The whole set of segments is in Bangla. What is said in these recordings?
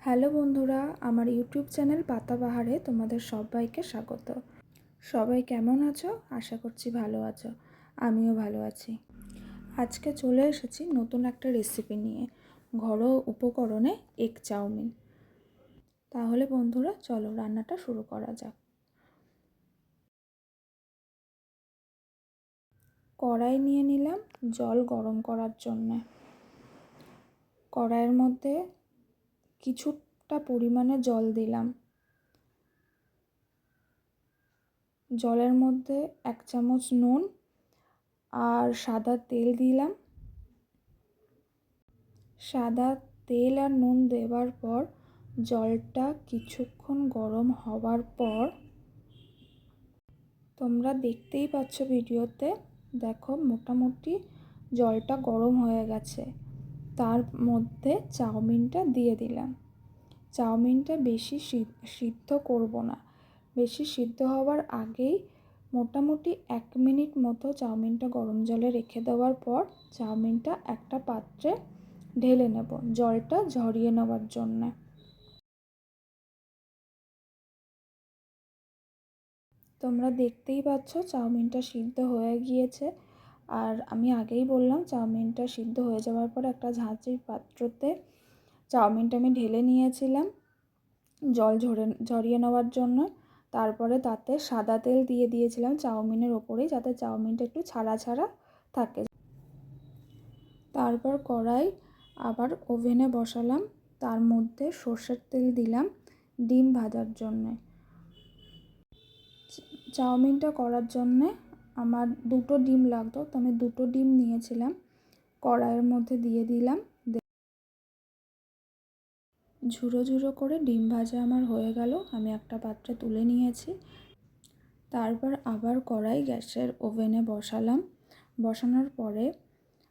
হ্যালো বন্ধুরা, আমার ইউটিউব চ্যানেল পাতাবাহারে তোমাদের সবাইকে স্বাগত। সবাই কেমন আছো? আশা করছি ভালো আছো। আমিও ভালো আছি। আজকে চলে এসেছি নতুন একটা রেসিপি নিয়ে, ঘরোয়া উপকরণে এগ চাউমিন। তাহলে বন্ধুরা চলো রান্নাটা শুরু করা যাক। কড়াই নিয়ে নিলাম জল গরম করার জন্য। কড়াইয়ের মধ্যে কিছুটা পরিমাণে জল দিলাম। জলের মধ্যে 1 চামচ নুন আর সাদা তেল দিলাম। সাদা তেল আর নুন দেওয়ার পর জলটা কিছুক্ষণ গরম হওয়ার পর তোমরা দেখতেই পাচ্ছ ভিডিওতে, দেখো মোটামুটি জলটা গরম হয়ে গেছে। তার মধ্যে চাউমিনটা দিয়ে দিলাম। চাউমিনটা বেশি সিদ্ধ করব না, বেশি সিদ্ধ হওয়ার আগেই মোটামুটি 1 মিনিট মতো চাউমিনটা গরম জলে রেখে দেওয়ার পর চাউমিনটা একটা পাত্রে ঢেলে নেব জলটা ঝরিয়ে নেওয়ার জন্য। তোমরা দেখতেই পাচ্ছ চাউমিনটা সিদ্ধ হয়ে গিয়েছে। আর আমি আগেই বললাম চাউমিনটা সিদ্ধ হয়ে যাওয়ার পর একটা ঝাঁঝরির পাত্রতে চাউমিনটা আমি ঢেলে নিয়েছিলাম জল ঝরিয়ে নেওয়ার জন্য। তারপরে তাতে সাদা তেল দিয়ে দিয়েছিলাম চাউমিনের ওপরেই, যাতে চাউমিনটা একটু ছাড়া ছাড়া থাকে। তারপর কড়াই আবার ওভেনে বসালাম, তার মধ্যে সর্ষের তেল দিলাম ডিম ভাজার জন্যে। চাউমিনটা করার জন্যে আমার 2টো ডিম লাগতো, তো আমি 2টো ডিম নিয়েছিলাম, কড়াইয়ের মধ্যে দিয়ে দিলাম। ঝুরো ঝুরো করে ডিম ভাজা আমার হয়ে গেল, আমি একটা পাত্রে তুলে নিয়েছি। তারপর আবার কড়াই গ্যাসের ওভেনে বসালাম। বসানোর পরে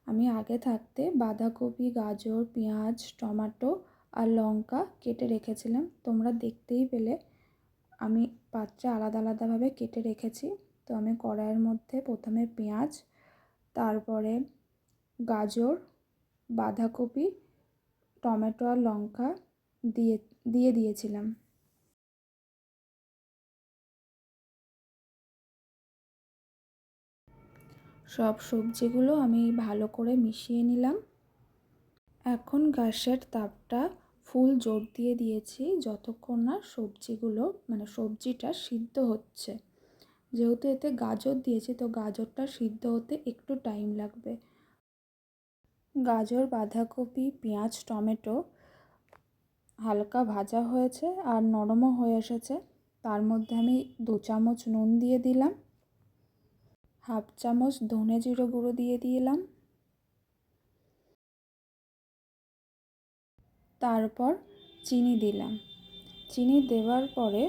আমি আগে থাকতে বাঁধাকপি, গাজর, পেঁয়াজ, টমেটো আর লঙ্কা কেটে রেখেছিলাম। তোমরা দেখতেই পেলে আমি পাত্রে আলাদা আলাদাভাবে কেটে রেখেছি। তো আমি কড়াইয়ের মধ্যে প্রথমে পেঁয়াজ, তারপরে গাজর, বাঁধাকপি, টমেটো আর লঙ্কা দিয়েছিলাম। সব সবজিগুলো আমি ভালো করে মিশিয়ে নিলাম। এখন গ্যাসের তাপটা ফুল জোর দিয়ে দিয়েছি যতক্ষণ না সবজিটা সিদ্ধ হচ্ছে। যেহেতু এতে গাজর দিয়েছি, তো গাজরটা সিদ্ধ হতে একটু টাইম লাগবে। গাজর, বাঁধাকপি, পেঁয়াজ, টমেটো হালকা ভাজা হয়েছে আর নরমও হয়ে এসেছে। তার মধ্যে আমি 2 চামচ নুন দিয়ে দিলাম, 1/2 চামচ ধনে জিরে গুঁড়ো দিয়ে দিলাম। তারপর চিনি দিলাম। চিনি দেওয়ার পরে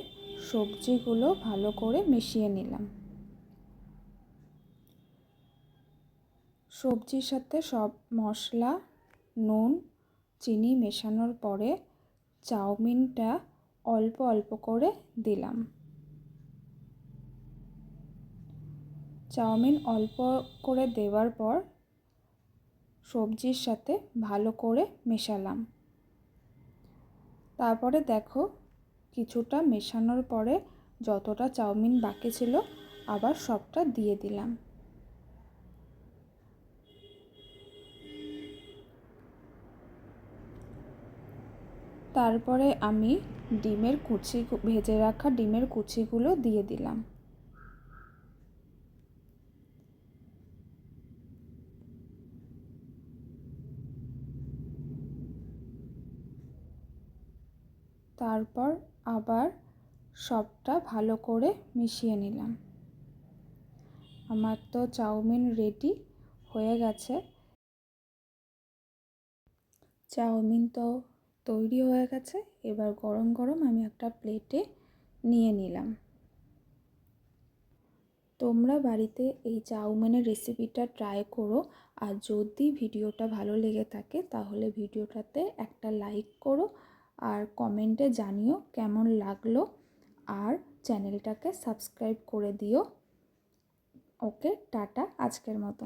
সবজিগুলো ভালো করে মিশিয়ে নিলাম। সবজির সাথে সব মশলা, নুন, চিনি মেশানোর পরে চাউমিনটা অল্প অল্প করে দিলাম। চাউমিন অল্প করে দেওয়ার পর সবজির সাথে ভালো করে মেশালাম। তারপরে দেখো কিছুটা মেশানোর পরে যতটা চাউমিন বাকি ছিল আবার সবটা দিয়ে দিলাম। তারপরে আমি ভেজে রাখা ডিমের কুচিগুলো দিয়ে দিলাম। তারপর আবার সবটা ভালো করে মিশিয়ে নিলাম। আমার তো চাউমিন রেডি হয়ে গেছে। চাউমিন তো তৈরি হয়ে গেছে। এবার গরম গরম আমি একটা প্লেটে নিয়ে নিলাম। তোমরা বাড়িতে এই চাউমিনের রেসিপিটা ট্রাই করো। আর যদি ভিডিওটা ভালো লেগে থাকে তাহলে ভিডিওটাতে একটা লাইক করো আর কমেন্টে জানিও কেমন লাগলো, আর চ্যানেলটাকে সাবস্ক্রাইব করে দিও। ওকে, টাটা আজকের মতো।